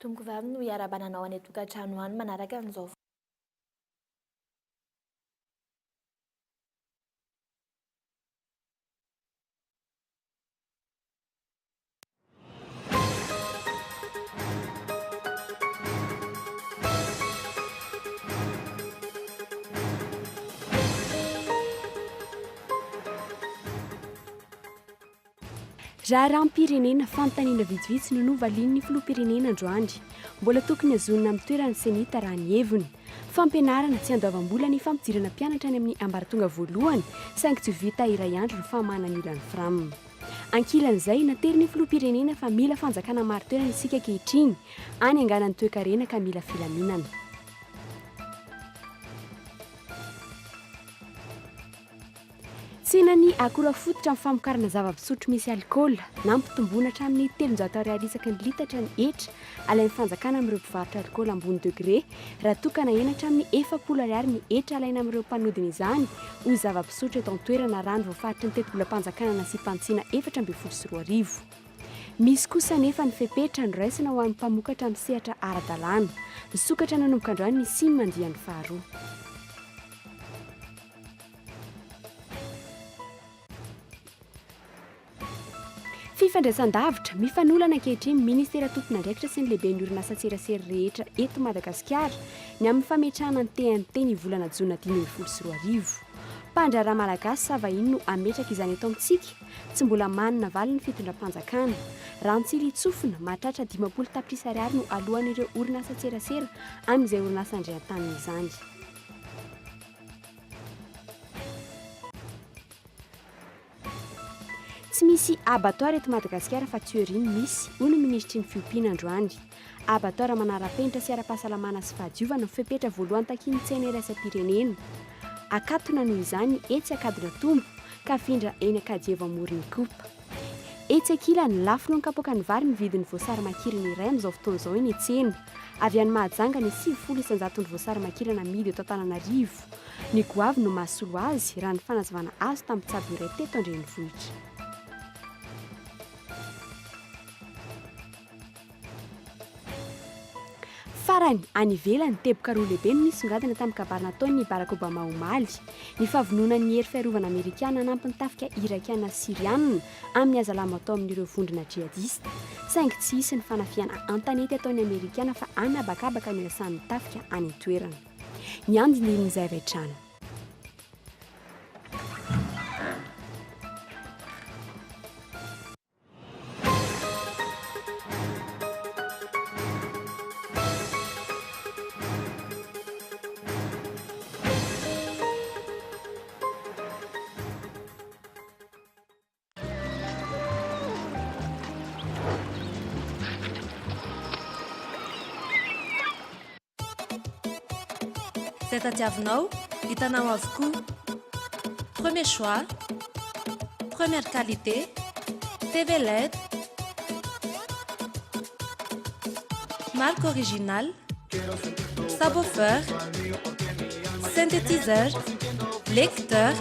Tomboko vavy no iara-bananao any tokantrano any manaraka an'izao. Raha rahampirenena fanontaniana vitsivitsy no novalian'ny filoham-pirenena androany. Mbola tokony azonina amin'ny toerana senita raha ny heviny. Fampianarana tsy andoavam-bola ny fampidirana mpianatra any amin'ny ambaratonga voalohany saingy tsy vita iray andro ny fahamana ny olany framina. Ankilan'izay nateriny filoham-pirenena fa mila fanjakana maro toerana isika ankehitriny any anganan'ny toe-karena ka mila filaminana. Tsenany akora fototra amin'ny famokarana zava-pisotro misy alikaola nampitomboana hatramin'ny 300 isaky ny litatra ny hetra alain'ny fanjakana amin'ireo mpivarotra alikaola ambony degré raha tokana ena hatramin'ny 700 ny hetra alaina amin'ireo mpanodina izany ho zava-pisotro eto an-toerana raha ny voafaritry ny tetezam-panjakana nasiam-pantsiana 724. Misy kosa nefa ny fepetra noraisina ho an'ny mpamokatra amin'ny sehatra ara-dalàna. Nisokatra nanomboka androany ny simy mandian'ny faharoa. Fifandraisan-davitra mifanolana ankehitriny ministera tompona andraikitra sy ny lehibe ny orinasa serasera rehetra eto Madagasikara ny amin'ny fametrahana ny TNT ny volana Jona 2024. Mpandraharaha malagasy sa vahiny no ametraka izany eto amintsika, tsy mbola manana valiny ny fitondram-panjakana. Rantsily tsofina mahatratra 50 tapitrisa ariary no alohan'ireo orinasa serasera amin'izay orinasa andrehan-tany izany. Tsy misy abattoir eto Madagasikara fa Tsiorini misy, hoy ny ministry ny fiompiana androany. Abattoir manara-penitra sy ara-pahasalamana sy fahadiovana ny fepetra voalohany takin'ny tsena iraisam-pirenena. Akatona noho izany etsy akadina tombo ka afindra eny Akadievo amoron'ny kopa. Etsy ankilany lafo noho ny kapoaka ny vary ny vidin'ny voasary makirana iray amin'izao fotoana izao eny etsena. Avy any Mahajanga ny 700 isanjaton'ny voasary makirana amidy eto Antananarivo. Ny goavy no mahasolo azy raha ny fanazavana azo tamin'ny tsabo iray teto Andrenivohitra. Farany any ivelany teboka roa lehibe no nisongadina tamin'ny kabary nataon'ny Barack Obama omaly. Ny favonona ny hery fiarovana Amerikana nampy ny tafika Irakiana Siriana amin'ny hazalama atao amin'ireo vondrona jihadista. Saingy tsy hisy ny fanafiana an-tanety ataon'ny Amerikana fa anabakabaka ny irasan'ny tafika any an-toerana. Ny andin'izay avy hatrany. Zay tadiavinao, hitanao avokoa. Premier choix, première qualité, TV LED, marque originale, subwoofer, synthétiseur, lecteur,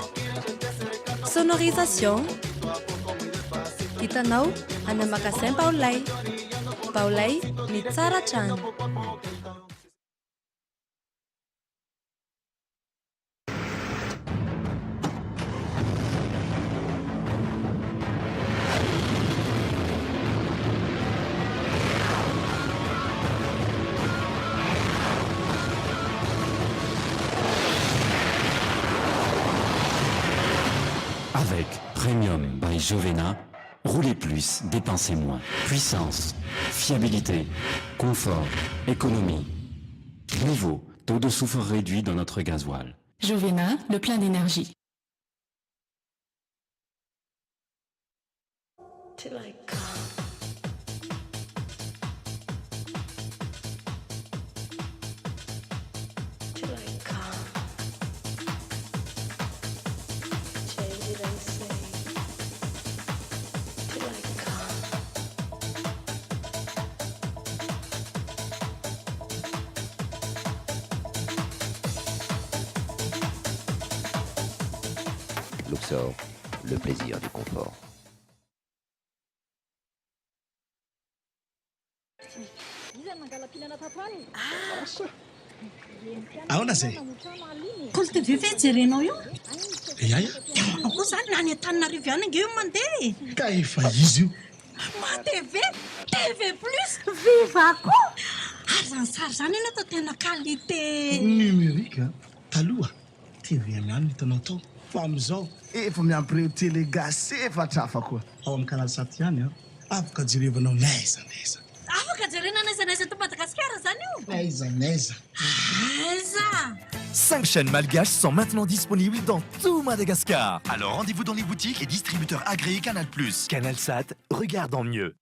sonorisation. Hitanao any amin'ny magasin Baolay. Baolay ny tsara hatrany. Avec Premium by Jovena, roulez plus, dépensez moins. Puissance, fiabilité, confort, économie. Nouveau, taux de soufre réduit dans notre gasoil. Jovena, le plein d'énergie. Luxor, le plaisir du confort. Ahoana zay? KOLO TV ve jerenao io? Iaia, Manao koa zany na any Antananarivo ihany ange io mandeha. ka efa izy io. Ma TV plus viva koa. Ary zany sary zany eny atao tena qualité Numerika taloha TV ihany hitanao tao fa amin'izao efa miampireo télé gasy efatra hafa koa ao amin'ny canal 7 ihany afaka jerevanao naiza. afaka jerena naiza to Madagasikara zany io. Naiza. Aiza. 5 chaînes malgaches sont maintenant disponibles dans tout Madagascar. Alors rendez-vous dans les boutiques et distributeurs agréés Canal+. Canal Sat, regarde en mieux.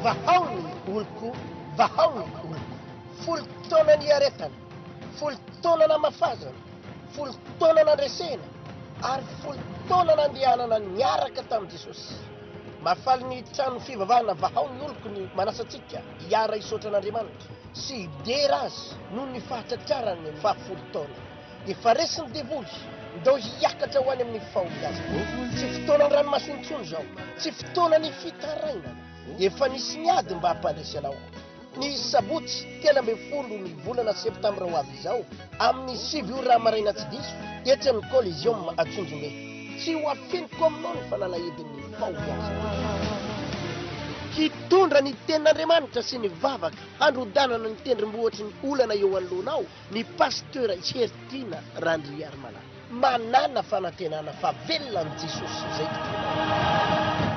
Vaovao oloko, vaovao oloko. Folo taona ny aretana, folo taona namafazana, folo taona nandresena, ary folo taona nandehanana niaraka tamin'i Jesosy. Mafaly ny trano fivavahana vaovao ny oloko ny manasantsika hiara isotra n'Andriamanitra sy hidera azy noho ny fahatratrarany ny fahafolo taona. Dia faresiny devoly ndao hiakatra ho any amin'ny faholy azy. Tsy fotoana ny ranomasina intsony izao, tsy fotoana ny fitaraina. Efa nisy niady mba hampandresy anao. Ny sabotsy 13 ny volana septambra ho avy izao amin'ny 7 maraina tsy diso etsy amin'ny Coliseum Atsonjombe. Tsy ho afeniko aminao ny fanalahedin'ny faholy azy. Hitondra ny tenin'Andriamanitra sy ny vavaka handrodanana ny tendrombohitry ny olana eo anoloanao ny pasteur Chertina Randriarmana. Manana fanantenana fa velona ny Jesosy izay tokoa.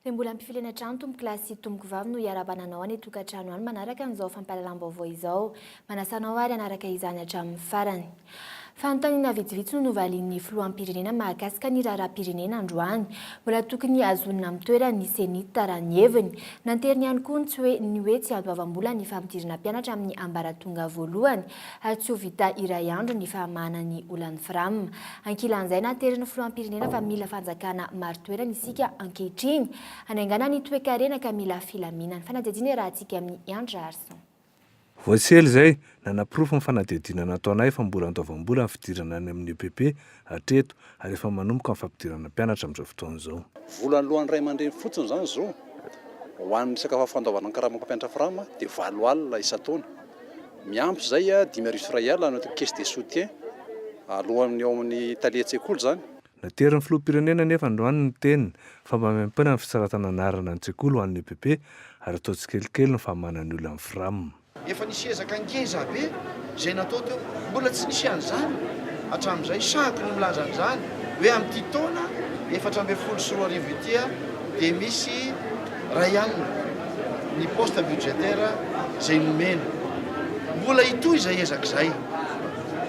Re mbola ampifilena trano tomboky lahy sy tomboky vavy no hiarabananao any tokantrano any manaraka an'izao fampahalalam-baovao izao manasanao ary anaraka izany hatramin'ny farany. Fanontaniana vitsivitsy no novalian'ny filoham-pirenena mahakasika ny raharaham-pirenena androany. Mbola tokony azonina amin'ny toerana ny senita raha ny heviny. Nanteriny ihany koa ny hoe tsy adoavam-bola ny fampidirana mpianatra amin'ny ambaratonga voalohany ary tsy ho vita iray andro ny fahamahana ny olan'ny firamina. Ankilan'izay nanteriny filoham-pirenena fa mila fanjakana maro toerana isika ankehitriny. Hanaingana ny toe-karena ka mila filaminana. Fanadihadiana rahantsika amin'ny Andra Arson. Voasely zay nanaprofo ny fanadihadiana nataonay fa mbola andoavam-bola ny fidirana any amin'ny EPP hatreto ary efa manomboka ny fampidirana mpianatra amin'izao fotoana izao. Vola alohan'ny ray aman-dreny fotsiny zany zao ho an'ny sakafo fandaovana ny karamaka mpianatra firama dia 7 alina isa-taona. Miampy zay a 5 ariary anaty caisse de soutien alohan'ny ao amin'ny talia-tsekoly zany. Naterin'ny filoham-pirenena nefa androany ny teniny fa mba miampina ny fisaratana anarana ny tsekoly ho an'ny EPP ary atao tsikelikely ny fahamahana ny olona amin'ny firamina. Efa nisy ezaka ngeza be zay natao teo mbola tsy nisy an'izany hatramin'izay saky no milaza an'izany hoe amin'ity taona 14 ity dia misy ray alina ny poste budgétaire zay nomena mbola itoy izay ezaka izay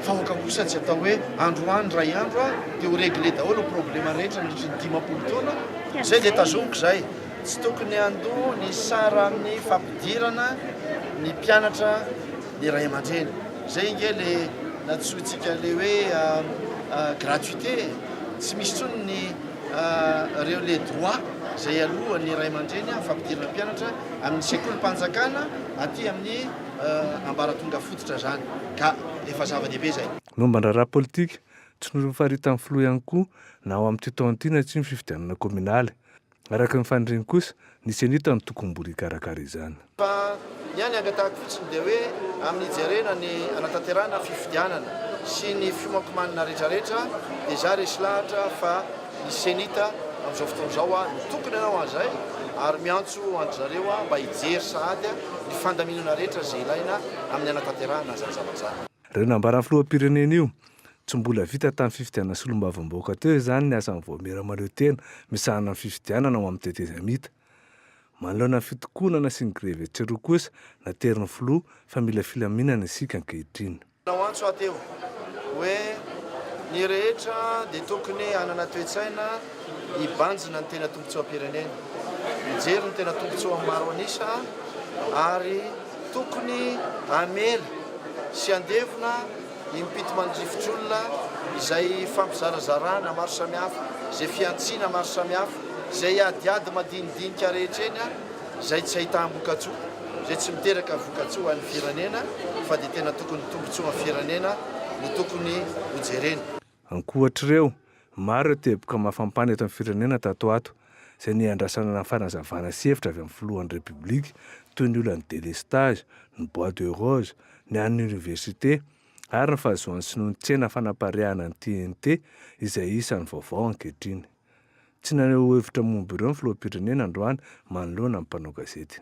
fa hoka kosa tsy atao hoe androany ray andro dia ho réglé daholo problema rehetra ny 50 taona zay dia tazomiko zay tsy tokony andoha ny sara amin'ny fampidirana ny mpianatra ny ray aman-dreny zay nge le natsoitsika le hoe gratuité tsy misy tsony ny reo le droit zay aloha ny ray aman-dreny fampidirana mpianatra amin'ny sekolim-panjakana aty amin'ny ambaratonga fototra zany ka efa zava-dehibe zay. Momba ny raharaha politika tsy nofarita amin'ny filoha ihany koa na ao amin'ity taona ity na tsy ny fifidianana kominaly. Araka ny faniriny kosa ny senita ny tokom-bory karakara izany. Fa ny any angatahako fotsiny dia hoe amin'ny jerena ny anatanterana fifidianana sy ny fiomankomanina rehetrarehetra dia za resy lahatra fa ny senita amin'izao fotoana izao ny tokony anao an'izay ary miantso andry zareo mba hijery sahady ny fandaminana rehetra zay ilaina amin'ny anatanterana zany zavatra. Reo nambaran'ny filoham-pirenena io tsy mbola vita tamin'ny fifidianana solombavam-bahoaka teo izany ny asan'ny voamera-mareo tena misahana ny fifidianana ao amin'ny tetezamita. Manoloana ny fitokonana sy ny greve tsiroa kosa naterin'ny filoha fa mila filaminana isika ankehitriny. Antso ateo hoe ny rehetra dia tokony hanana toe-tsaina hibanjina ny tena tombotsoa-pirenena, mijery ny tena tombotsoa maro anisa ary tokony hamely sy andevina impito mandrifotr'olona izay fampizarazarana maro samihafa, izay fiantsiana maro samihafa, izay adiady madinidinika rehetra eny izay tsy ahitaham-bokatsoa zay tsy miteraka vokatsoa ho an'ny firenena fa dia tena tokony tombotsoa firenena no tokony hojerena. Ankoatr'ireo maro teboka mafampany eto amin'ny firenena tato ato izay niandrasana fanazavana sevitra avy amin'ny filohan'ny repoblika toy ny olona ny délestage, ny bois de rose, ny an'ny université ary ny fahazoan'ny sy ny tsena fanapareahana ny TNT izay isan'ny vaovao ankehitriny. Tsy naneho hevitra momba ireo ny filoham-pirenena androany manoloana ny mpanao gazety.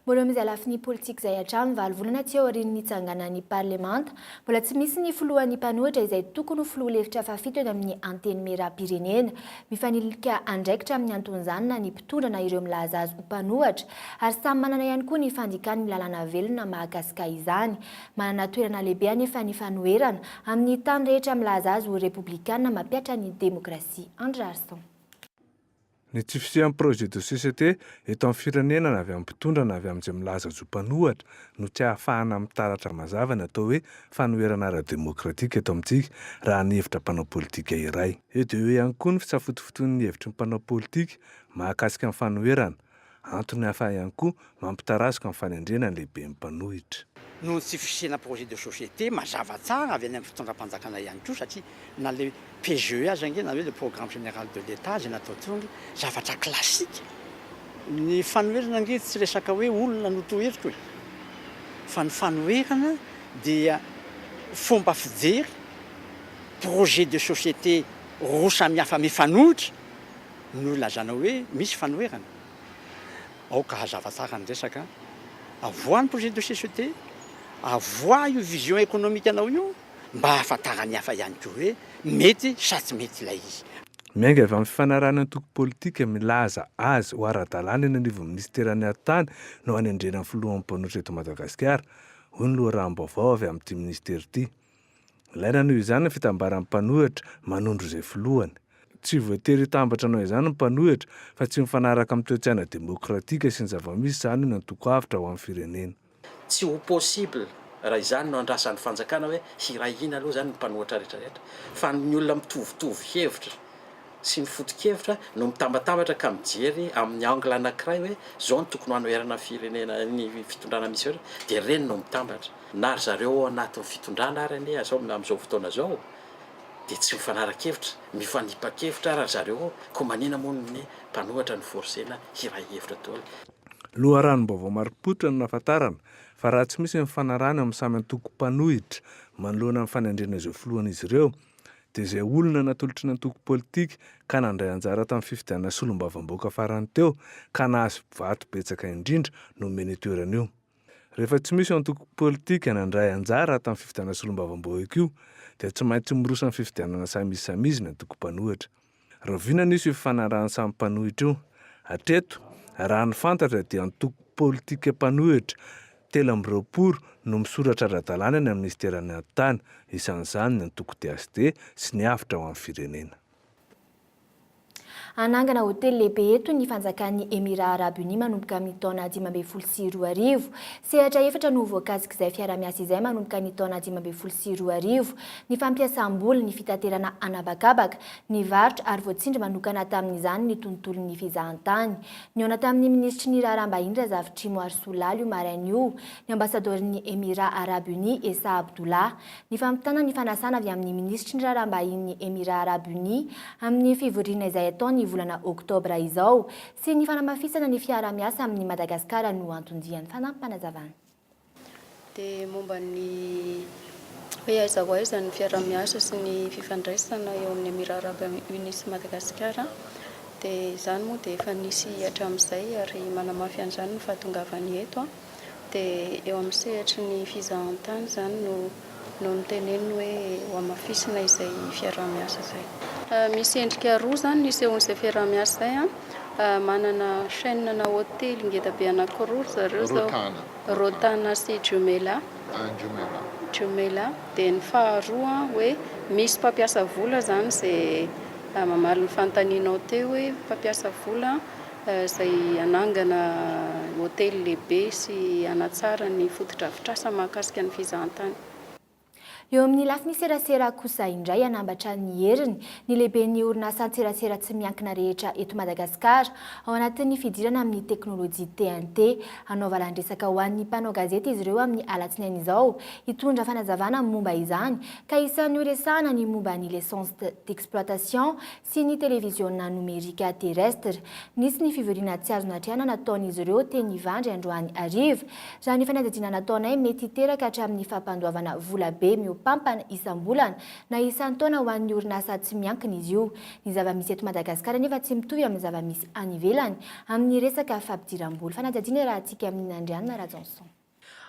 Mbola amin'izay lafiny politika izay hatramin'ny 9 volana tsy aorian'ny nitsanganan'ny parlemanta, mbola tsy misy ny filohan'ny mpanohitra izay tokony ho filoha lefitra fafito eny amin'ny anteny meram-pirenena, mifanilika andraikitra amin'ny anton'izany na ny mpitondra ireo milaza azy ho mpanohitra, ary samy manana ihany koa ny fandikany lalàna velona mahakasika izany. Manana toerana lehibe anefa ny fanoherana amin'ny tany rehetra milaza azy ho republikana mampiatra ny demokrasia. Andrarson. Ny tsy fisian'ny projet de société eto amin'ny firenena na avy amin'ny mpitondra na avy amin'izay milaza azy ho mpanohatra no tsy ahafahana mitaratra mazava ny atao hoe fanoherana ara-demokratika eto amintsika raha ny hevitra mpanao politika iray. Eo dia eo ihany koa ny fisafotofoton'ny hevitry ny mpanao politika mahakasika ny fanoherana, antony hafa ihany koa mampitarasika amin'ny fanendrena ny lehibe ny mpanohitra. No tsy fisiana projet de société mazava tsara avy any amin'ny fitondram-panjakana ihany koa satria na le PGE aza ange na hoe le programme général de l'État zay natao tonga zavatra klasika. Ny fanoherana ange tsy resaka hoe olona no toheriko hoe fa ny fanoherana dia fomba fijery projet de société roa samihafa mifanohitra no lazana hoe misy fanoherana. Ao ka hazava tsara ny resaka avoa ny projet de société, avoa io vision économique anao io mba hahafantarany hafa ihany koa hoe mety sa tsy mety ilay izy. Miainga avy amin'ny fifanarahana toko politika milaza azy ho ara-dalàna eny anivon'ny ministeran'ny tany no hanendrena ny filohan'ny mpanohitra eto Madagasikara, hoy ny loharano Vaovao avy amin'ity ministera ity. Ilaina noho izany ny fitambaran'ny mpanohitra manondro izay filohany. Tsy voatery hitambatra anao izany ny mpanohitra fa tsy mifanaraka amin'ny toe-tsaina demokratika sy ny zava-misy izany no antoko-hevitra ho amin'ny firenena. Tsy ho possible raha izany no andrasan'ny fanjakana hoe hirahina aloha zany ny mpanohitra rehetrarehetra fa ny olona mitovitovy hevitra sy ny foto-kevitra no mitambatambatra ka mijery amin'ny angle anankiray hoe zao ny tokony hanoherana firenena ny fitondrana misy eo dia reny no mitambatra na ry zareo ao anatin'ny fitondrana ary ane zao amin'izao fotoana zao dia tsy mifanara-kevitra mifanipa-kevitra raha zareo ko manina moa ny mpanohitra ny forsena hiray hevitra toly. Loharanom-baovao mari-pototra no nahafantarana fa raha tsy misy mifanarana amin'ny samy antoko-mpanohitra manoloana amin'ny fanendrena izao filohan'izy ireo dia izay olona natolotry ny antoko politika ka nandray anjara tamin'ny fifidianana solombavam-baovaka farany teo ka nahazo vato betsaka indrindra no omeny toerana io. Rehefa tsy misy antoko politika nandray anjara tamin'ny fifidianana solombavam-baovaka io dia tsy maintsy mirosa ny fifidianana samiziny antoko-mpanohitra. Raviana nisy io fifanarahan'ny samy mpanohitra io. Hatreto raha ny fantatra dia antoko politika mpanohitra 3 no misoratra ara-dalàna ny amin'ny ministeran'ny tany, isan'izany ny antoko TSD sy ny hafitra ho amin'ny firenena. Anangana hotely lehibe eto ny fanjakan'ny Émirats Arabes Unis manomboka amin'ny taona 2024. Sehatra efatra no voakasika izay fiara-miasa izay manomboka ny taona 2024. Ny fampiasam-bola, ny fitaterana anabakabaka, ny varotra ary voatsindry manokana tamin'izany ny tontolon'ny fizahan-tany. Niona tamin'ny ministry ny raharaham-bahiny Razavitrimo ary Solalio maraina io, ny ambasadôrin'ny Émirats Arabes Unis Essa Abdullah, ny fampitana ny fanasana avy amin'ny ministry ny raharaham-bahiny Émirats Arabes Unis amin'ny fivoriana izay ataony volana Oktobra izao sy ny fanamafisana ny fiara-miasa amin'ny Madagasikara no antondiany fanampanazavana. Dia momba ny hoe aiza ho aiza ny fiara-miasa sy ny fifandraisana eo amin'ny Émirats Arabes Unis sy Madagasikara dia izany moa dia efa nisy hatramin'izay ary manamafy an'izany no fahatongavany eto dia eo amin'ny sehatry ny fizahan-tany izany no miteneny hoe ho amafisina izay fiara-miasa izay. Misy endrika roa zany nisehon'izay fiara-miasa izay manana chaîne na hôtely ngeda-be anankiroa zareo zao Rotana sy Jumela dia ny faharoa hoe misy mpampiasa vola zany izay mamaly ny fanontanianao teo hoe mpampiasa vola izay anangana hôtely lehibe sy anatsara ny fotodrafitrasa mahakasika ny fizahan-tany. Eo amin'ny lafiny serasera kosa indray anambatra ny heriny ny lehiben'ny orinasa serasera tsy miankina rehetra eto Madagasikara ao anatin'ny fidirana amin'ny teknôlôjia TNT anaova landresaka ho an'ny mpanao gazety izy ireo amin'ny alatsinainy izao hitondra fanazavana momba izany ka isan'ny horesahana ny momba ny licence d'exploitation sy ny télévision numérika terrestre nisy ny fivoriana tsy azo natriana nataon'izy ireo teny Ivandry androany ariva raha ny fanadihadiana nataonay mety hiteraka hatramin'ny fampandoavana volabe pampana isam-bolana na isan-taona ho an'ny orinasa tsy miankina izy io. Ny zava-misy eto Madagasikara nefa tsy mitovy amin'ny zava-misy any ivelany amin'ny resaka fampidiram-bola. Fanadihadiana raha antsika amin'ny Andriana Rajanson.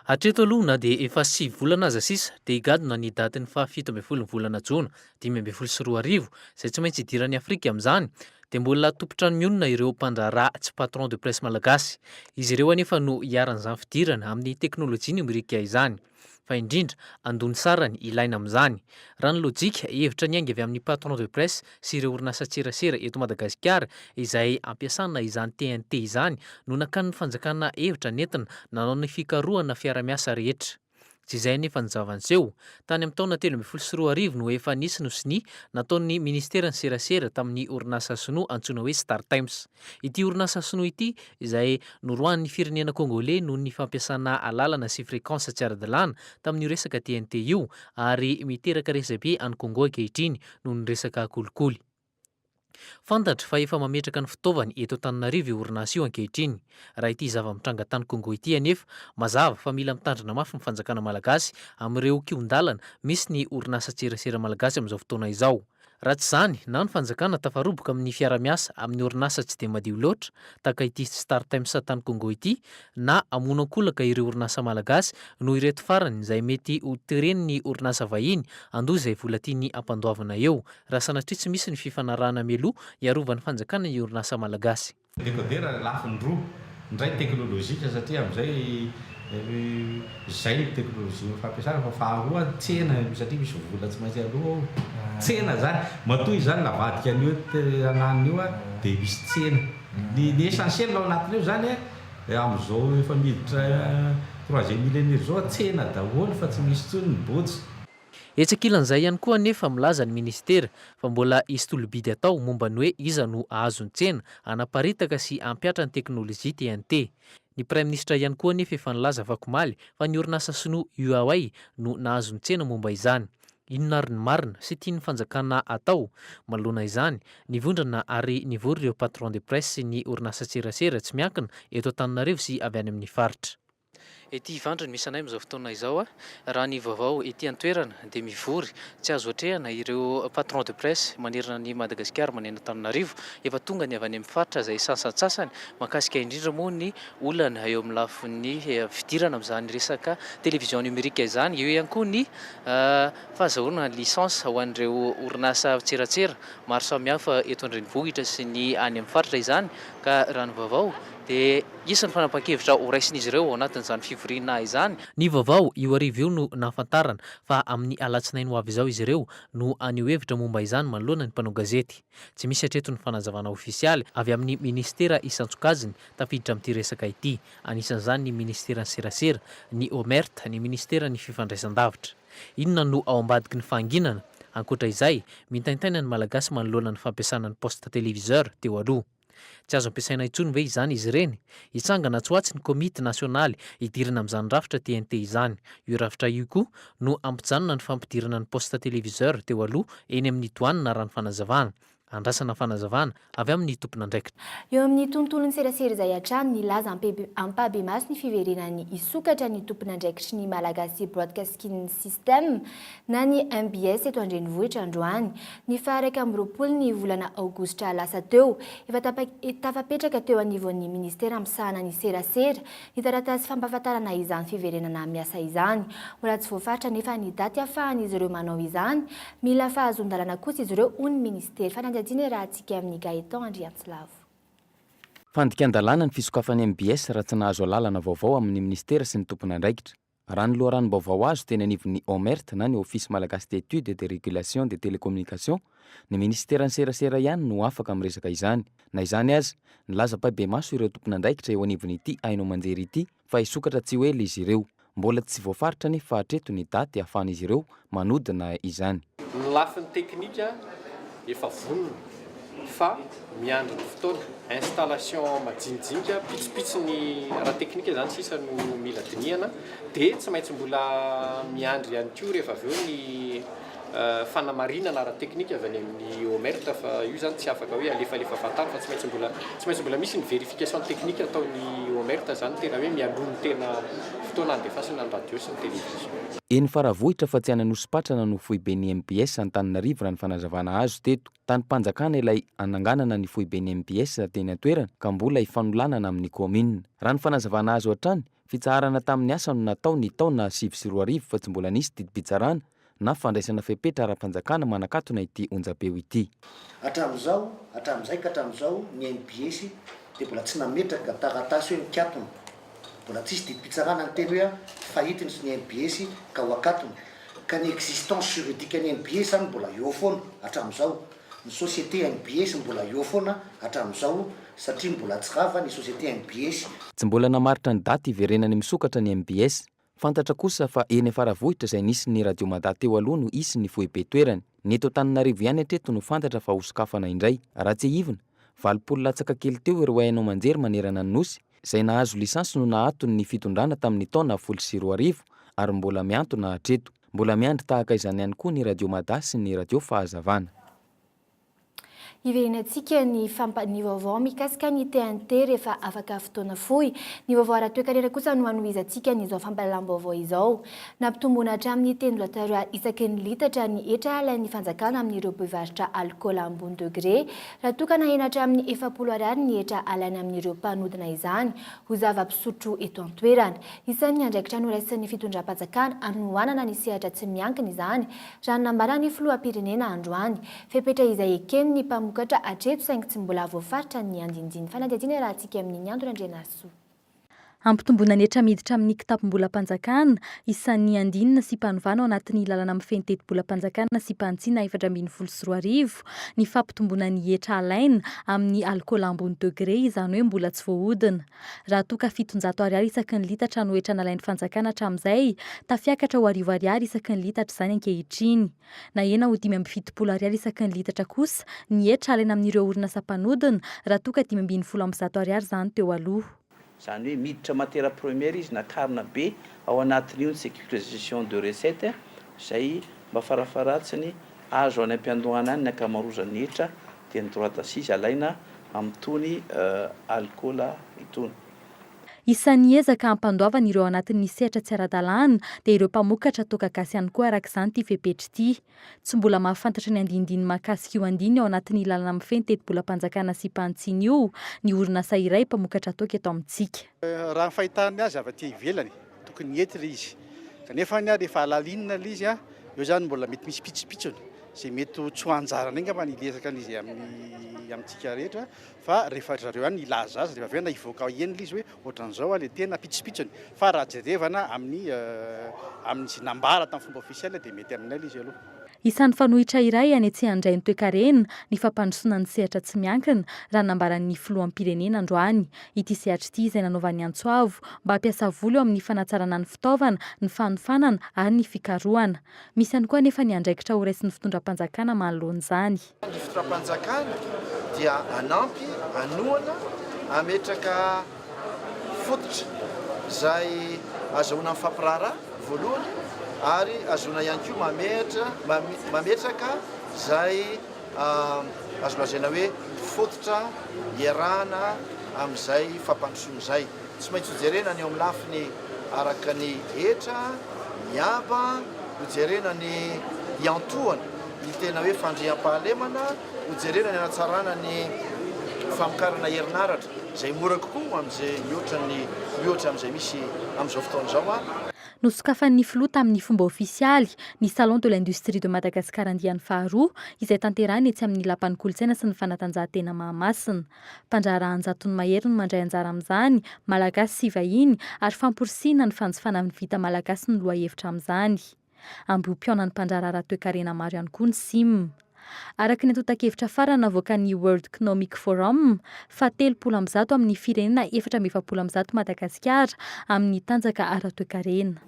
Hatreto aloha na dia efa 5 volana aza sisa dia higadona ny datin'ny 7 volana Jona 2024 izay tsy maintsy hidiran'ny Afrika amin'izany dia mbola tompotrano mionona ireo mpandraharaha tsy patron de presse malagasy. Izy ireo anefa no hiaran'izany fidirana amin'ny teknôlôjia nomerika izany. Fa indrindra andony sarany ilaina amin'izany. Raha ny lojika hevitra ny aingy avy amin'ny patron de presse sy ireo orinasa tserasera eto Madagasikara izay ampiasana izany TNT izany no nakany ny fanjakana hevitra nentina nanao ny fikarohana fiara-miasa rehetra. Tsy izay nefa ny zavanseho tany amin'ny taona 2024 no efa nisy nosiny nataon'ny ministeran'ny serasera tamin'ny orinasa sinoa antsoina hoe Star Times. Ity orinasa sinoa ity izay norohan'ny firenena Kongolais noho ny fampiasana alalana sy fréquence tsy ara-dalàna tamin'ny resaka TNT io ary miteraka resabe any Kongo ankehitriny noho ny resaka kolikoly. Fantatra fa efa mametraka ny fitaovany eto Antananarivo io orinasa io ankehitriny. Raha ity zava-mitranga tany Kongo ity anefa mazava fa mila mitandrina mafy ny fanjakana malagasy amin'ireo kiondalana misy ny orinasa tserasera malagasy amin'izao fotoana izao. Raha tsy izany na ny fanjakana tafaroboka amin'ny fiara-miasa amin'ny orinasa tsy dia madio loatra tahaka ity Star Times tany Kongo ity na amonan-kolaka ireo orinasa malagasy no ireto farany izay mety ho tereniny orinasa vahiny andoha izay vola tiany ampandoavana eo raha sanatria tsy misy ny fifanarahana meloa hiarovan'ny fanjakana ny orinasa malagasy. Décodeur lafiny roa indray teknôlôjika satria amin'izay zay ny teknôlôjia fampiasana fa faharoa tsena satria misy vola tsy maintsy aloha tsena zany matoy zany navadika an'io ananiny io dia misy tsena ny essentiel ao anatiny io zany amin'izao efa miditra 3e millénaire zao tsena daholo fa tsy misy tsony ny botsy. Etsakilan'izay ihany koa nefa milaza ny ministera fa mbola hisy tolobidy atao momba ny hoe iza no ahazo ny tsena anaparitaka sy ampiatra ny teknôlôjia TNT. Ny Prime Ministra ihany koa nefa efa nilaza vakomaly fa ny orinasa sinoa Huawei no nahazo ny tsena momba izany. Inona ary ny marina sy tiany fanjakana atao manoloana izany nivondrana ary nivory ireo patron de presse sy ny orinasa tserasera tsy miankina eto Antananarivo sy avy any amin'ny faritra. Ety Ivandry misy anay amin'izao fotoana izao raha ny vaovao ety an-toerana dia mivory tsy azo otrehana ireo patron de presse manerana ny Madagasikara manena Antananarivo efa tonga ny avy any amin'ny faritra izay sasansasany mahakasika indrindra moa ny olana eo amin'ny lafin'ny fidirana amin'izany resaka télévision numérika izany eo ihany koa ny fahazahoana licence ho an'ireo orinasa tseratsera maro samihafa eto an-drenivohitra sy ny any amin'ny faritra izany ka raha ny vaovao dia isan'ny fanapa-kevitra ho raisin'izy ireo ao anatin'izany fivoriana izany. Ny vaovao io arivo io no nahafantarana fa amin'ny alatsinainy ho avy izao izy ireo no aneho hevitra momba izany manoloana ny mpanao gazety. Tsy misy hatreto ny fanazavana ofisialy avy amin'ny ministera isan-tsokajiny tafiditra amin'ity resaka ity. Anisan'izany ny ministeran'ny serasera, ny OMERT, ny ministera ny fifandraisan-davitra. Inona no ao ambadiky ny fahanginana? Ankoatra izay, mitaintaina ny malagasy manoloana ny fampiasana ny poste téléviseur teo aloha. Tsy azo ampiasaina intsony ve izany izy ireny? Hitsangana tsy ho atsy ny komity nasionaly hidirana amin'izany rafitra TNT izany. Io rafitra io koa no ampijanona ny fampidirana ny poste téléviseur teo aloha eny amin'ny douane raha ny fanazavana. Andrasana fanazavana avy amin'ny tompona andraikitra. Eo amin'ny tontolon'ny serasera izay hatrany nilaza ampabemasy ny fiverenany isokatra ny tompona andraikitry ny Malagasy Broadcasting System na ny MBS eto an-drenivohitra androany. Ny faha 20 ny volana aogositra lasa teo efa tafapetraka teo anivon'ny ministera misahana ny serasera ny taratasy fampahafantarana izany fiverenana miasa izany. Mbola tsy voafaritra nefa ny daty ahafahan'izy ireo manao izany. Mila fahazon-dalana kosa izy ireo hoy ny ministera. Fandikan-dalàna ny fisokafan'ny MBS raha tsy nahazo alalana vaovao amin'ny ministera sy ny tompona andraikitra. Raha ny loharanom-baovao azo teny anivon'ny OMERT na ny Office Malagasy d'études et de régulation des télécommunications, ny ministeran'ny serasera ihany no afaka amin'ny resaka izany. Na izany aza, nilaza mpabe maso ireo tompona andraikitra eo anivon'ity haino manjery ity fa isokatra tsy hoe izy ireo. mbola tsy voafaritra ny fa hatreto ny daty ahafahan'izy ireo manodina izany. Ny lafin'ny teknika efa vonona fa miandry ny fotoana installation majinijinika pitsopitso ny raha teknika zany sisa no mila dinihana dia tsy maintsy mbola miandry ihany koa rehefa avy eo ny fanamarinana raha teknika avy any amin'ny omerta fa io zany tsy afaka hoe alefalefa fatara fa tsy maintsy mbola misy ny vérification technique ataony omerta zany tena hoe mialono tena fotoana andefasana ny radio sy ny télévision. Eny faravohitra fa tsy ananosopatrana no foibeny MPS Antananarivo raha ny fanazavana azo teto. Tany-panjakana ilay ananganana ny foibeny MPS teny an-toerana ka mbola ifanolanana amin'ny commune. Raha ny fanazavana azo hatrany, fitsaharana tamin'ny asa no natao ny taona 2024 fa tsy mbola nisy didim-pitsarana na fandraisana fepetra ara-panjakana manakatona ity onjapeo ity. Hatramin'izay ka hatramin'izao ny MPS dia mbola tsy nametraka taratasy hoe mikatona. Mbola tsisy didim-pitsarana ny teny hoe fahitiny sy ny MPS ka ho akatona. Ka ny existence juridique ny MPS zany mbola eo foana hatramin'izao. Ny société MPS mbola eo foana hatramin'izao satria mbola tsy rava ny société MPS. Tsy mbola namaritra ny daty iverenany misokatra ny MPS. Fantatra kosa fa eny faravohitra izay nisy ny radio Mada teo aloha no isy ny foibe toerany. Ny eto Antananarivo ihany hatreto no fantatra fa hosokafana indray. Raha tsy hivina, 20 latsaka kely teo ireo hainao manjery manerana ny nosy izay nahazo lisansy no nahatony ny fitondrana tamin'ny taona 2024 ary mbola miantona hatreto. Mbola miandry tahaka izany ihany koa ny radio Mada sy ny radio Fahazavana. Iverenantsika ny vaovao mikasika ny TNT rehefa afaka fotoana fohy. Ny vaovao ara-toekarena kosa no anohizantsika n'izao fampahalalam-baovao izao. Nampitomboana hatramin'ny tendro latara isaky ny litatra ny etra alain'ny fanjakana amin'ireo mpivarotra alkôla ambony degré. Raha tokana hena hatramin'ny 40 ariary ny etra alaina amin'ireo mpanodina izany ho zava-pisotro eto an-toerana. Isan'ny andraikitra noraisan'ny fitondram-panjakana anohanana ny sehatra tsy miankina izany raha nambarany filoham-pirenena androany. Fepetra izay ekeny ny mpamokatra hatreto saingy tsy mbola voafaritra ny andindiny. Fanadihadiana raha antsika amin'ny Andro Andrenaso. Ampitombona ny etra miditra amin'ny kitapom-bola-panjakana, isan'ny andinina sy mpanovana ao anatin'ny lalana amin'ny fenitetim-bola-panjakana sy mpantsiana 424, ny fampitombona ny etra alaina amin'ny alkôla ambony degré izany hoe mbola tsy voahodina. Raha toka 700 ariary isaky ny litatra no etra nalain'ny fanjakana hatramin'izay, tafiakatra ho 10 ariary isaky ny litatra izany ankehitriny. Na ena ho 570 ariary isaky ny litatra kosa ny etra alaina amin'ireo orinasa mpanodina raha toka 570 ariary izany teo aloha. Zany hoe miditra matière première izy nakarina be ao anatin'io ny sécurisation de recette izay mba farafaratsiny azo any am-piandohana any ny ankamaroazan'ny etra dia ny droit d'assise alaina amin'itony alkôla itony. Isan'ny ezaka hampandoavana ireo anatin'ny sehatra tsy ara-dalàna dia ireo mpamokatra toka gasy ihany koa araka izany ity fepetra ity. Tsy mbola mahafantatra ny andindiny mahakasika io andiny ao anatin'ny lalana amin'ny fenitetim-bola-panjakana sy mpantsiana io ny orinasa iray mpamokatra toka eto amintsika. Raha ny fahitany azy avy aty ivelany tokony entitra izy. Kanefa rehefa alalinina izy eo zany mbola mety misy pitsopitsony izay mety tsy ho anjarana angamba ny lesaka izy amintsika rehetra fa rehefa zareo any ilaza azy rehefa avy eo na hivoaka enina izy hoe ohatran'izao le tena pitsopitsony fa raha jerevana amin'ny nambara tamin'ny fomba ofisialy dia mety aminay izy aloha. Isan'ny fanohitra iray anetsy-handray ny toe-karena ny fampandrosoana ny sehatra tsy miankina raha nambaran'ny filoham-pirenena androany. Ity sehatra ity izay nanaovan'ny Antsoavo mba hampiasa vola eo amin'ny fanatsarana ny fitaovana, ny fanofanana ary ny fikarohana. Misy ihany koa anefa ny andraikitra ho raisin'ny fitondram-panjakana manoloan'izany. Ny fitondram-panjakana dia anampy, anohana, ametraka fototra izay azahoana amin'ny fampiraharaha voalohany ary azahoana ihany koa mametraka izay azo lazaina hoe fototra iarahana amin'izay fampandrosoana izay. Tsy maintsy hojerena ny eo amin'ny lafiny araka ny etra, ny aba, hojerena ny iantohana, ny tena hoe fandriam-pahalemana, hojerena ny anatsarana ny famokarana herinaratra izay mora kokoa amin'izay mihoatra amin'izay misy amin'izao fotoana izao. Nosokafan'ny filoha tamin'ny fomba ofisialy ny Salon de l'Industrie de Madagascar andiany faharoa izay tanterahany etsy amin'ny lapan'ny kolontsaina sy ny fanatanjahantena Mahamasina. Mpandraharaha Anjatony Mahery no mandray anjara amin'izany, malagasy sy vahiny ary famporisiana ny fanjifana amin'ny vita malagasy no loha hevitra amin'izany. Amby-mpiaona ny mpandraharaha toe-karena maro ihany koa ny SIM. Araka ny atota-kevitra farana avoaka ny World Economic Forum fa 30% amin'ny firenena 470 Madagasikara amin'ny tanjaka ara-toekarena.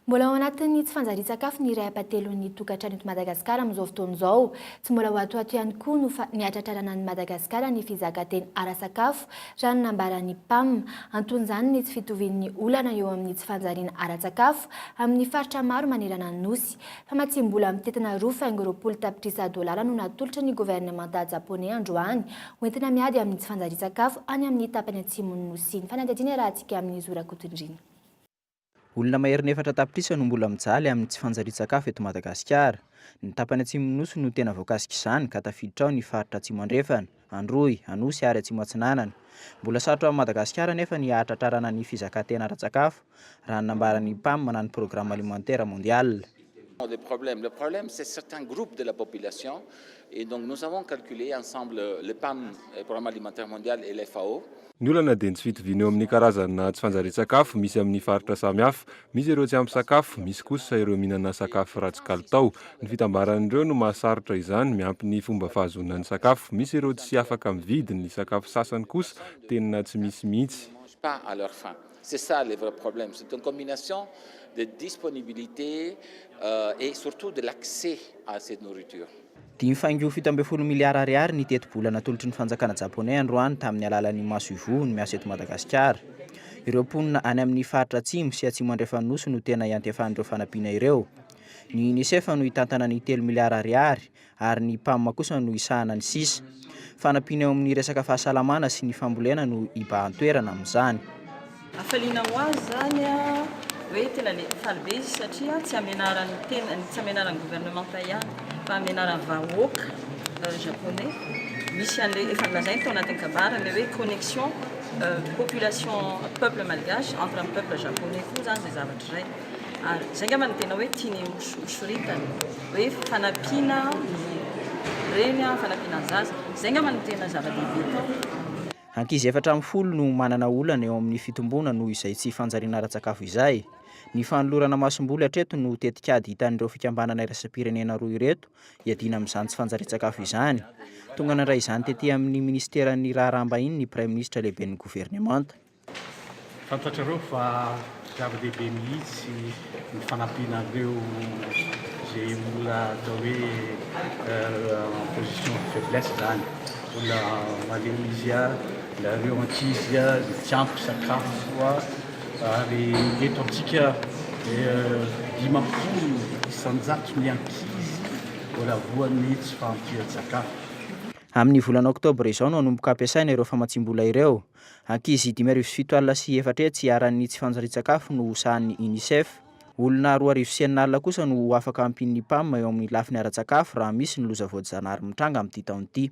Mbola ao anatin'ny tsy fanjarian-tsakafo ny iray apatelon'ny tokantrano eto Madagasikara amin'izao fotoana izao. Tsy mbola ho atoato ihany koa no ny atratrarana ny Madagasikara ny fizakanteny ara-sakafo raha ny nambaran'ny PAM. Anton'izany ny tsy fitovian'ny olana eo amin'ny tsy fanjariana ara-tsakafo amin'ny faritra maro manerana ny nosy. Famatsim-bola mitetina $20 tapitrisa $1 no natolotra ny gouvernemanta japonais androany hoentina miady amin'ny tsy fanjarian-tsakafo any amin'ny tapany atsimon'ny nosy. Ny fanadihadiana rahantsika amin'ny zorakotondriny. Olona maheriny 4 tapitrisa no mbola mijaly amin'ny tsy fanjarian-tsakafo eto Madagasikara. Ny tapany atsimon'ny nosy no tena voakasika izany ka tafiditra ao ny faritra atsimo andrefana, Androy, Anosy ary atsimo atsinanana. Mbola sarotra ao Madagasikara nefa ny ahatratrarana ny fizakantena ara-tsakafo raha ny nambaran'ny PAM na ny programme alimentaire mondial. Le problème c'est certains groupes de la population et donc nous avons calculé ensemble le PAM, le programme alimentaire mondial et le FAO. Ny olana dia tsy fitoviana eo amin'ny karazana tsy fanjarian-tsakafo misy amin'ny faritra samihafa. Misy ireo tsy ampy sakafo, misy kosa ireo mihinana sakafo ratsy kalitao. Ny fitambaran'ireo no mahasarotra izany miampy ny fomba fahazonana ny sakafo. Misy ireo tsy afaka mividy ny sakafo sasany kosa tena tsy misy mihitsy. Pas à leur faim. C'est ça le vrai problème. C'est une combinaison de disponibilité et surtout de l'accès à cette nourriture. 5.7 miliara ariary ny teto-bola natolotry ny fanjakana japonais androany tamin'ny alalan'ny maso ivo ny miasa eto Madagasikara. Ireo mponina any amin'ny faritra atsimo sy atsimo andrefanosy no tena iantefan'ireo fanampiana ireo. Ny UNICEF no hitantana ny 3 miliara ariary ary ny PAM kosa no isahana ny 6. Fanampiana eo amin'ny resaka fahasalamana sy ny fambolena no ibahan-toerana amin'izany. Afaliana ho azy zany hoe tena le falibe izy satria tsy amenarany tena tsy amenarany gouvernemanta ihany fa amenarany vahoaka japonais misy an'le efa nilazainy tao anatin'ny kabara le hoe connexion population peuple malgache entre un peuple japonais koa zany zay zavatra iray ary zay ngamba ny tena hoe tiany hosoritany hoe fanampiana reny fanampiana zaza zay ngamba ny tena zava-dehibe tao. Ankizy 410 no manana olana eo amin'ny fitombona noho izay tsy fanjariana ara-tsakafo izay. Ny fanolorana masomboly hatreto no tetikady hitan'ireo fikambanana iraisam-pirenena roa ireto hiadina amin'izany tsy fanjarian-tsakafo izany. Tonga nandray izany tetỳ amin'ny ministeran'ny raharaham-bahiny ny Prime Ministre lehiben'ny gouvernemanta. Fantatrareo fa zava-dehibe mihitsy ny fanampiana ireo izay mbola atao hoe position de faiblesse zany. Mbola malemy izy ireo ankizy tsy ampy sakafo ary eto antsika 50 isan-jato ny ankizy mbola voany tsy fahampian-tsakafo. Amin'ny volana oktobra izao no anomboka ampiasaina ireo famatsim-bola ireo. Ankizy 5,7 tsy aran'ny tsy fanjarian-tsakafo no sahan'ny UNICEF. Olona 2,9 kosa no afaka ampin'ny PAM eo amin'ny lafiny ara-tsakafo raha misy ny loza voajanahary mitranga amin'ity taon'ity.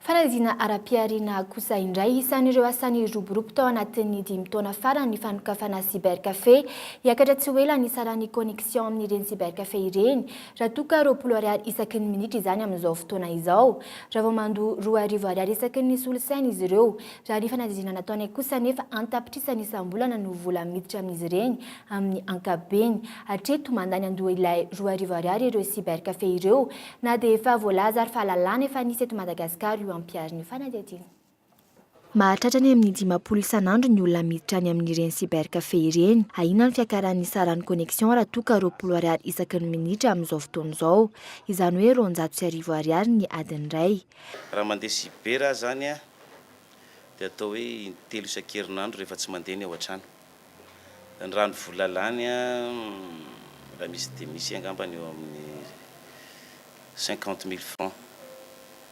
Fanadina ara-piariana kosa indray isan'ireo asany roborobo tao anatin'ny 5 taona farany ny fanokafana cybercafé hiakatra tsy ho ela ny saran'ny connexion amin'ireny cybercafé ireny raha toka $20 isaky ny minitra izany amin'izao fotoana izao raha vao mandoa $20 isaky ny solosaina izy ireo raha ny fanadina nataony kosa nefa antapitrisany isam-bolana no vola miditra amin'izy ireny amin'ny ankabeny hatreto mandany andoha ilay $20 ireo cybercafé ireo na dia efa voalaza ary fahalalana efa nisy eto Madagasikara ampiariny fanadihadiana. Mahatratrany amin'ny 50 isan'andro ny olona miditra any amin'ireny cybercafé ireny. Ahina ny fiakaran'ny saran'ny connexion raha toka $20 isaky ny minitra amin'izao fotoana izao. Izany hoe $900 ny adiny iray. Raha mandeha cyber zany dia atao hoe 3 isan-kerinandro rehefa tsy mandeha ny ao an-trano. Ny rano volalany raha misy dia misy angambany eo amin'ny 50,000 francs.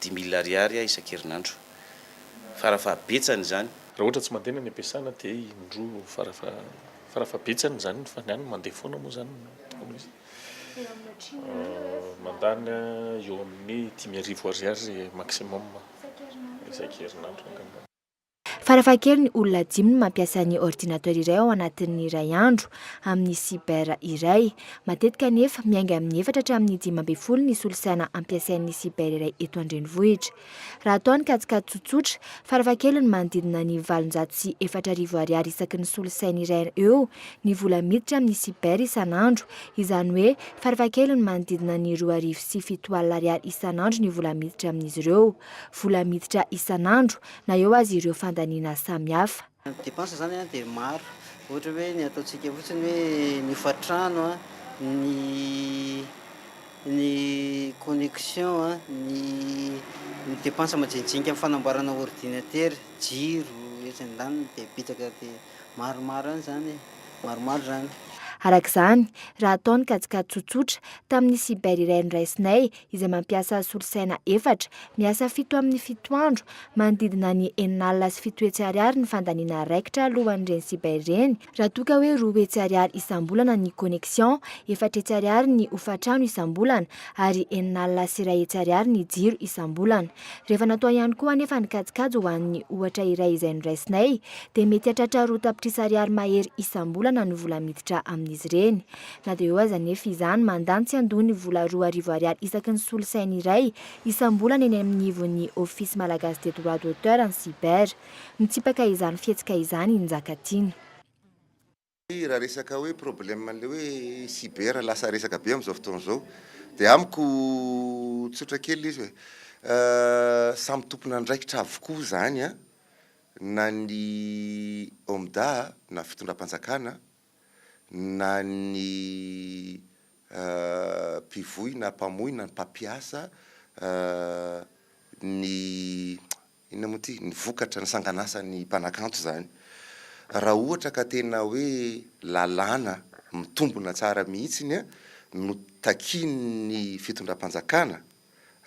10,000 ariary isan-kerinandro. Farafahabetsany zany. Raha ohatra tsy mandeha ny ampiasana dia indroa farafahabetsany zany fa ny any mandeha foana moa zany tokony izy. Mandany eo amin'ny $10,000 maximum isan-kerinandro. Farafahakeliny ny olona 5 no mampiasa ny ordinateur iray ao anatin'ny iray andro amin'ny cyber iray. Matetika nefa miainga amin'ny 4 hatramin'ny 12 ny solosaina ampiasain'ny cyber iray eto an-drenivohitra. Raha atao ny katsika tsotsotra, farafahakeliny manodidina ny 704,000 ariary isaky ny solosaina iray eo ny vola miditra amin'ny cyber isan'andro. Izany hoe farafahakeliny manodidina ny 2,07 ariary isan'andro ny vola miditra amin'izy ireo. Vola miditra isan'andro na eo azy ireo fandaniana samihafa. Dépense zany dia maro. Ohatra hoe ny ataontsika fotsiny hoe ny fatrano, ny connexion, ny dépense majinijinika amin'ny fanamboarana ordinateur, jiro, esan-daniny dia bitaka dia maromaro zany, maromaro zany. Arak'izany, raha ataony katsika tsotsotra tamin'ny cyber iray niraisinay izay mampiasa solosaina 4, miasa 7 amin'ny 7 andro, manodidina ny 9,7 hetsy ariary ny fandaniana raikitra alohan'ireny cyber ireny. Raha toka hoe 2 hetsy ariary isam-bolana ny connexion, 4 hetsy ariary ny hofatrano isam-bolana ary 9,1 hetsy ariary ny jiro isam-bolana. Rehefa natao ihany koa anefa ny kajikajy ho an'ny ohatra iray izay niraisinay dia mety hatratra 2 tapitrisa ariary mahery isam-bolana ny vola miditra amin'izy ireny. Na dia eo aza nefa izany mandany tsy andony vola 2,000 ariary isaky ny solosaina iray isam-bolana eny amin'ny ivon'ny ofisy malagasy des droits d'auteur ny cyber. Mitsipaka izany fihetsika izany Njakatiana. Raha resaka hoe problème an'ilay hoe cyber lasa resaka be amin'izao fotoana izao dia amiko tsotra kely izy hoe samy tompona andraikitra avokoa zany a, na ny omda na fitondram-panjakana na ny mpivoy na mpamoy na ny mpampiasa ny inona moa ty ny vokatra ny sangan'asan'ny mpanakanto zany. Raha ohatra ka tena hoe lalàna mitombona tsara mihitsiny a no takin'ny fitondram-panjakana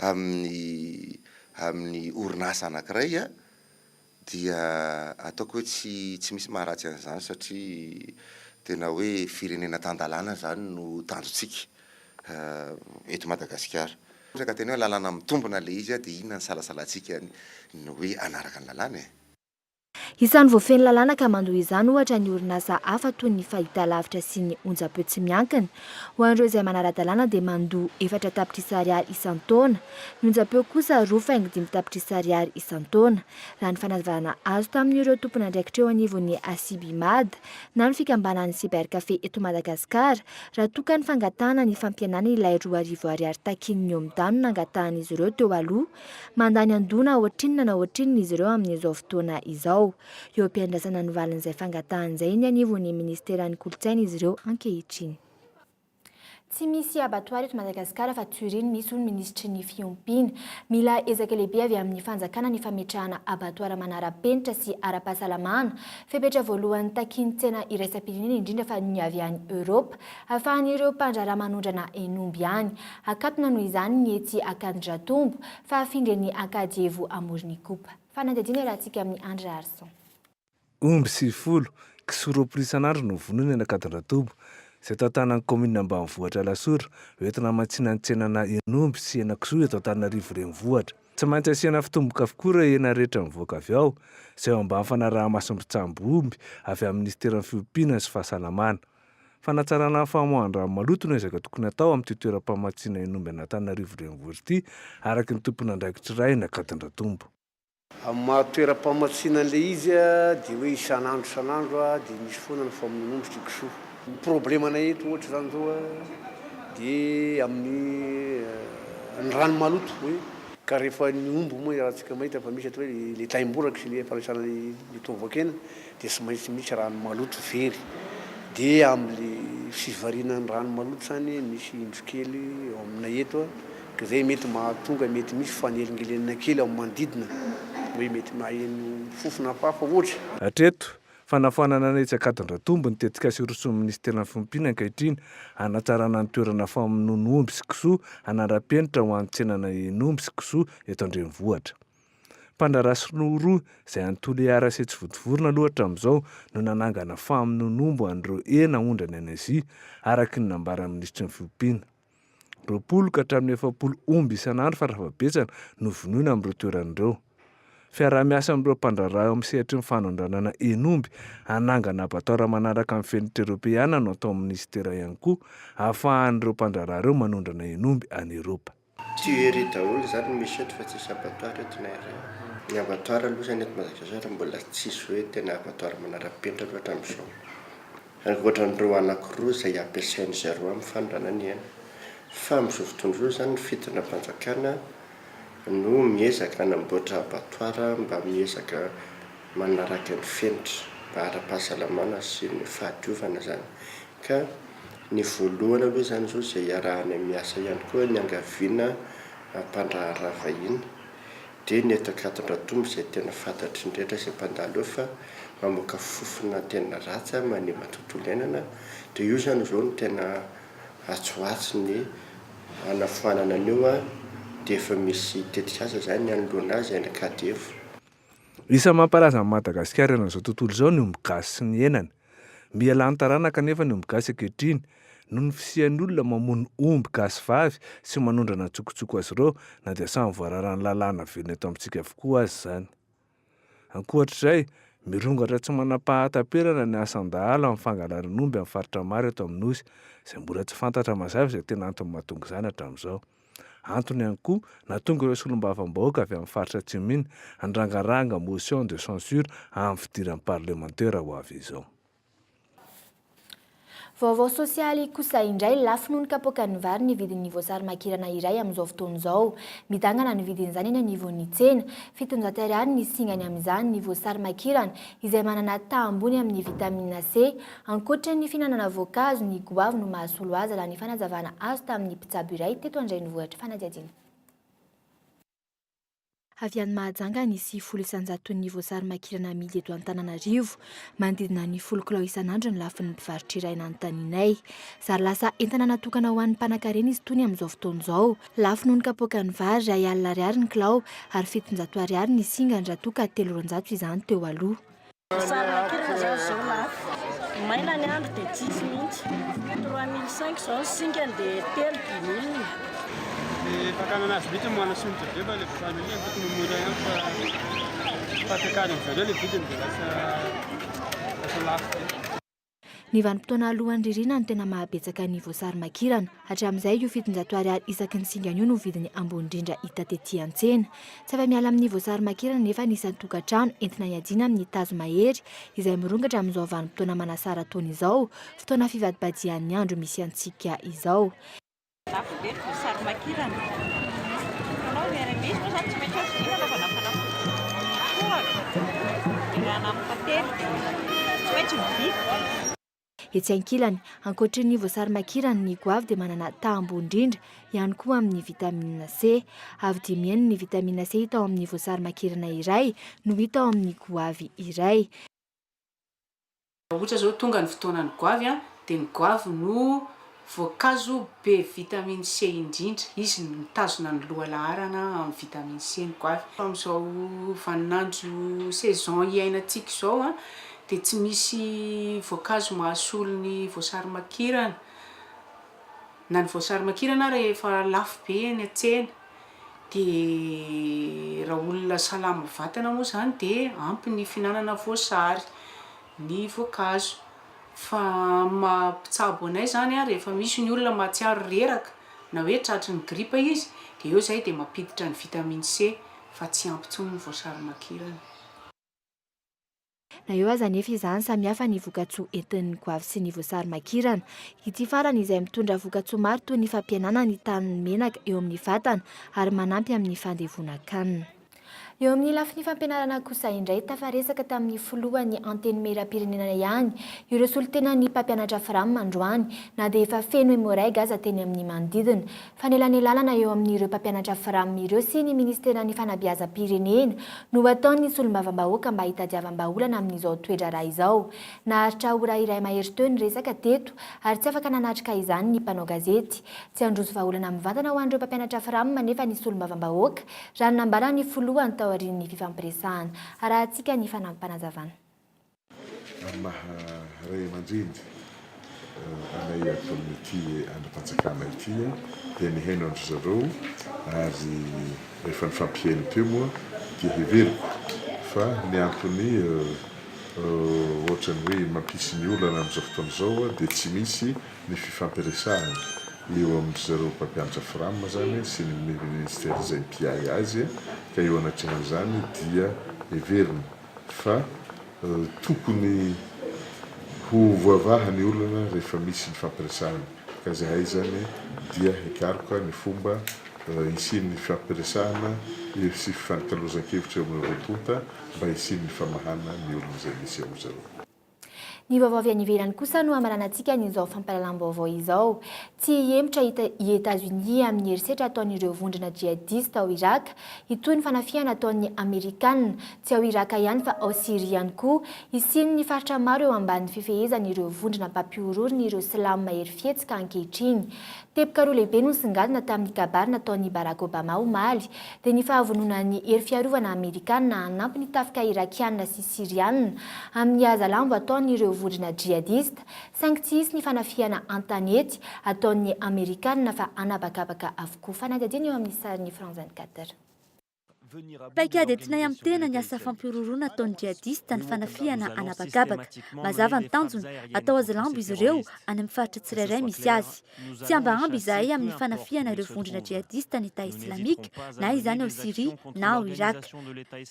amin'ny orinasa anankiray a, dia ataoko hoe tsy misy maharatsy an'izany satria tena hoe firenena tan-dalàna zany no tanjontsika eto Madagasikara. Ohatra ka tena hoe lalàna mitombona le izy a dia inona ny salasalantsika ny hoe anaraka ny lalàna e. Isan'ny voafeny lalàna ka mandoa izany ohatra ny orinasa hafa toy ny fahitalavitra sy ny onjam-peo tsy miankina. Ho an'ireo izay manara-dalàna dia mandoa 4 tapitrisa ariary isan-taona. Ny onjam-peo kosa 2,5 tapitrisa ariary isan-taona. Raha ny fanazavana azo tamin'ireo tompona andraikitra eo anivon'ny Asibimad na ny fikambanan'ny cybercafé eto Madagasikara, raha toka ny fangatahana ny fampianana ilay 2,000 ariary takin'ny omdano nangatahan'izy ireo teo aloha, mandany andona ohatrinona na ohatrinona izy ireo amin'izao fotoana izao. Eo am-piandrasana ny valin'izay fangatahan'izay ny anivon'ny ministeran'ny kolotsaina izy ireo ankehitriny. Tsy misy abattoir eto Madagasikara fa Turin misy ny ministry ny fiompiana. Mila ezaka lehibe avy amin'ny fanjakana ny fametrahana abattoir manara-penitra sy ara-pahasalamana. Fepetra voalohany takin'ny tsena iraisam-pirenena indrindra fa ny avy any Europa, ahafahan'ireo mpandraharaha manondrana enomby any. Akatona noho izany ny etsy akandratombo fa afindreny akadievo amoron'ny kopa. Fanadihadiana rahantsika amin'ny Andre Arson. Omby 70 kisoropolo isan'andro no vonona eny Akadindratombo. Izay tao tanan'ny komina ambanivohitra Lasotro, hoentina mantsina ny tsenana enomby sy hena kisoa eto Antananarivo renivohitra. Tsy maintsy asiana fitomboka avokoa raha hena rehetra mivoaka avy ao, izay ao ambany fanaraha-masombitsambo omby avy amin'ny ministeran'ny fiompiana sy fahasalamana. Fanatsarana famoahan-drano maloto no ezaka tokony atao amin'ny toeram-pamatsiana enomby an'Antananarivo renivohitra ity, araky ny tompona andraikitra iray eny Akadindratombo. Amin'ny maha-toeram-pamatsiana an'ilay izy dia hoe isan'andro dia misy foana ny famonoana omby sy kisoa. Ny problèmana eto ohatra zany zao dia amin'ny rano maloto hoe ka rehefa ny omby moa rahantsika mahita fa misy atao hoe le taimboraka sy le fanisana le tovakena dia sy maintsy misy rano maloto very. Dia amin'ny fivarinan'ny rano maloto zany misy indrokely eo aminay eto ka izay mety mahatonga mety misy fanelingelenina kely amin'ny manodidina hoe mety maheno fofona hafahafa ohatra. Hatreto fanafanana ny etsy Akadindratombo ny tetika sirosin'ny ministeran'ny fiompiana ankehitriny hanatsarana ny toerana famonoana omby sy kisoa anara-penitra ho an'ny tsenana enomby sy kisoa eto an-drenivohitra. Mpandraraha roa izay antolo iara sy tsy votovorona loatra amin'izao no nanangana famonoana omby an'ireo ena ondrany any Azia araky ny nambaran'ny ministry ny fiompiana. 20 ka hatramin'ny 70 omby isan'andro farafahabetsana no vonoina amin'ireo toeran'ireo. Fiarah-miasa amin'ireo mpandraharaha eo amin'ny sehatry ny fanondranana enomby anangana abattoir manaraka amin'ny fenitra Eoropeana no atao amin'ny ministera ihany koa ahafahan'ireo mpandraharaha ireo manondrana enomby any Eropa. Tuerie daholo zany misy eto fa tsisy abattoir eto na iray. Ny abattoir aloha zany eto Madagasikara mbola tsisy hoe tena abattoir manara-penitra loatra amin'izao. Ankoatran'ireo anankiroa izay ampiasain'izay roa amin'ny fanondrana ny hena. Fa amin'izao fotoana izao zany fitina mpanjakana no miezaka hanamboatra abattoir mba miezaka manaraka ny fenitra mba ara-pahasalamana sy ny fahadiovana zany. Ka ny voalohany aloha zany zao izay iarahana miasa ihany koa ny angaviana mpandraharaha vahiny dia ny eto Ankatondratombo izay tena fantatry ny rehetra izay mpandalo eo fa mamoaka fofona tena ratsy manimba tontolo iainana dia io zany zao no tena atsoatsy ny hanafoanana an'io dia efa misy tetikasa zany anoloana azy any KDF. Isa mampalaza amin'ny Madagasikara amin'izao tontolo izao ny omby gasy sy ny henany. Mialany taranaka nefa ny omby gasy ankehitriny noho ny fisian'ny olona mamono omby gasy vavy sy manondrana tsokotsoko azy ireo na dia samy voararan'ny lalàna velona eto amintsika avokoa azy izany. Ankoatr'izay, mirongatra tsy manam-pahatam-perana ny asan-dahala amin'ny fangalan'ny omby amin'ny faritra maro eto amin'ny nosy izay mbola tsy fantatra mazava izay tena antony mahatonga izany hatramin'izao. Antony ihany koa natonga ireo solombavam-bahoaka avy amin'ny faritra Tsimihina handrangaranga motion de censure amin'ny fidiran'ny parlementaire ho avy izao. Vaovao sosialy kosa indray lafo noho ny kapoaka ny vary ny vidin'ny voasary makirana iray amin'izao fotoana izao. Midangana ny vidin'izany eny anivon'ny tsena, 700 ariary ny singany amin'izany ny voasary makirana izay manana tahambony amin'ny vitamina C. Ankoatra ny finanana voankazo, ny goavy no mahasolo azy raha ny fanazavana azo tamin'ny mpitsabo iray teto Andrainovohitra fanadihadiana. Avy any Mahajanga nisy 100 ny voasary makirana amidy eto Antananarivo, manodidina ny 10 kilao isan'andro ny lafin'ny mpivarotra iray nanotaninay. Zary lasa entana natokana ho an'ny mpanan-karena izy itony amin'izao fotoana izao. Lafo noho ny kapoaka ny vary R1 ny kilao ary 700 ariary ny singany raha toa ka 300 izany teo aloha. Voasary makirana zao zao lafo. Maina ny andro dia 10 mihitsy. 3500 zao singany dia 3 Fakana azy bidy mo anasonto be ba le famille tokony mora ihany fa fampiakarana zareo le vidiny dia lasa lafo. Ny vanim-potoana alohan'ny ririna no tena mahabetsaka ny voasary makirana. Hatramin'izay io 700 ariary isaky ny singany io no vidiny ambony indrindra hita tetỳ an-tsena. Tsy afa miala amin'ny voasary makirana nefa nisan'ny tokantrano entina hiadiana amin'ny tazo mahery izay mirongatra amin'izao vanim-potoana manasara taona izao, fotoana fivadibadian'ny andro misy antsika izao. Lafo be voasary makirana. Anao miara-misy moa zany tsy maintsy azo viana anaovanafana irana amin'ny pately tsy maintsy mividy. Etsy ankilany, ankoatra ny voasary makirana, ny goavy dia manana tahambony indrindra ihany koa amin'ny vitamina C. Avy dimy ny vitamina C hita ao amin'ny voasary makirana iray no hita ao amin'ny goavy iray. Ohatra zao tonga ny fotoanan'ny goavy dia ny goavy no voankazo be vitamine C indrindra, izy mitazona ny loha laharana amin'ny vitamine C ny goavy. Amin'izao vaninandro saison iainantsika izao dia tsy misy voankazo mahasolo ny voasary makirana. Na ny voasary makirana rehefa lafo be eny an-tsena dia raha olona salama vatana moa zany dia ampy ny finanana voasary, ny voankazo. Fa mampitsabo anay zany rehefa misy ny olona mahatsiaro reraka na hoe tratry ny gripa izy dia eo zay dia mampiditra ny vitamine C fa tsy ampy intsony ny voasary makirana. Na eo aza nefa izany samihafa ny voka-tsoa entin'ny goavy sy ny voasary makirana. Ity farany izay mitondra voka-tsoa maro toy ny fampihenana ny tanin'ny menaka eo amin'ny vatana ary manampy amin'ny fandevonan-kanina. Eo amin'ny lafin'ny fampianarana kosa indray tafaresaka tamin'ny filohan'ny anteny meram-pirenena ihany ireo solotenan'ny mpampianatra Frame androany na dia efa feno moray gaza teny amin'ny manodidina. Fanelanelana eo amin'ireo mpampianatra Frame ireo sy ny ministeran'ny fanabeazam-pirenena no ataon'ny solombavam-bahoaka mba hitadiavam-baolana amin'izao toetra raha izao. Naharitra ora iray mahery teo ny resaka teto ary tsy afaka nanatrika izany ny mpanao gazety. Tsy androso vahaolana mivantana ho an'ireo mpampianatra Frame nefa ny solombavam-bahoaka raha nambara ny filohan'ny tao aorian'ny fifampiresahana arahantsika ny fanampanazavana. Maha ray aman-dreny anay amin'ity androm-panjakana ity dia nihaino andro zareo ary rehefa nifampiheno teo moa dia heveriko fa ny antony ohatrany hoe mampisy ny olana amin'izao fotoana izao dia tsy misy ny fifampiresahana eo amin'izareo mpampianatra frama zany sy ny ministera izay mpiay azy ka eo anatrehan'izany dia heverina fa tokony ho voavaha ny olana rehefa misy ny fampiresahana ka zahay zany dia hikaroka ny fomba isin'ny fampiresahana sy fifankalozan-kevitra eo amin'ireo tonta mba isin'ny famahana ny olona izay misy eo zareo. Ny vaovao avy any ivelany kosa no amaranantsika n'izao fampahalalam-baovao izao. Tsy hiemotra i États-Unis amin'ny herisetra ataon'ireo vondrona djihadiste ao Iraka, itony ny fanafiana ataon'ny Amerikanina tsy ao Iraka ihany fa ao Syria ihany koa, isin'ny ny faritra maro eo ambanin'ny fifehezan'ireo vondrona mpampiororona ireo silamo mahery fihetsika ankehitriny. Teboka roa lehibe no nisongadina tamin'ny kabary nataon'ny Barack Obama omaly, dia ny fahavononan'ny hery fiarovana Amerikanina hanampy ny tafika Irakianina sy Sirianina amin'ny hazalambo ataon'ireo vondrona djihadiste, saingy tsy hisy ny fanafiana an-tanety ataon'ny Amerikanina fa anabakabaka avokoa. Fanadihadiana eo amin'ny sarin'ny France 24. Paikady entinay amin'ny tena ny asa fampiororona ataon'ny jihadista ny fanafiana anabakabaka. Mazava ny tanjony atao azy lambo izy ireo any amin'ny faritra tsirairay misy azy. Tsy ambaamby izahay amin'ny fanafiana ireo vondrona jihadista ny État islamika, na izany ao Syria na ao Iraka.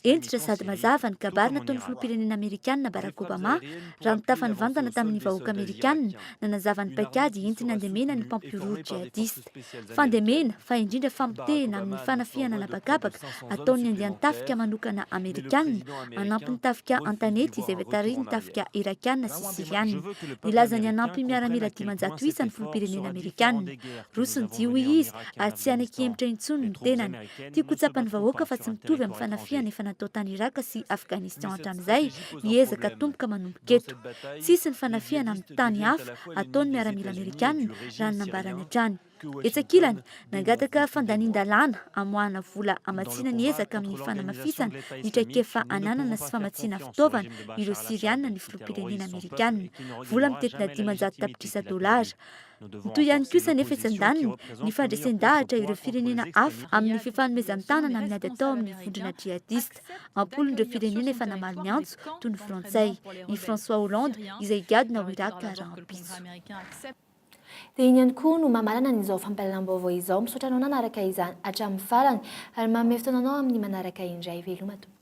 Entitra sady mazava ny kabary nataon'ny filoham-pirenena Amerikanina Barack Obama raha nitafany vantana tamin'ny vahoaka Amerikanina na nazava ny paikady entina andemena ny mpampiororo jihadista. Fandemena fa indrindra famitehina amin'ny fanafiana anabakabaka ataon'ny andian-tafika manokana Amerikanina anampy ny tafika an-tanety izay vetary ny tafika Irakianina sy Sirianina. Nilazany anampy miaramila 500 isa ny filoham-pirenena Amerikanina. Roso ny dio izy ary tsy anaky-hemitra intsony ny tenany. Tiako tsapany vahoaka fa tsy mitovy amin'ny fanafiana efa natao tany Iraka sy Afghanistan hatramin'izay miezaka tomboka manomboka eto. Tsisy ny fanafiana amin'ny tany hafa ataon'ny miaramila Amerikanina raha ny nambarany hatrany. Etsakilany, nangataka fandanin-dalàna amoahana vola amatsiana ny ezaka amin'ny fanamafisana hitraikefa ananana sy famatsiana fitaovana ireo Sirianina ny filoham-pirenena Amerikanina. Vola mitetina $500. Toy ihany kosa nefa etsan-daniny ny fandresen-dahatra ireo firenena hafa amin'ny fifanomezan-tanana amin'ny ady atao amin'ny vondrona jihadista. Ampolon'ireo firenena efa namaly ny antso toy ny Frantsay, ny François Hollande izay gadona ao Iraka raha ampiso. Dia iny ihany koa no mamalana n'izao fampahalalam-baovao izao, misaotra anao nanaraka izany hatramin'ny farany ary manome fotoana anao amin'ny manaraka indray. Veloma tompoko.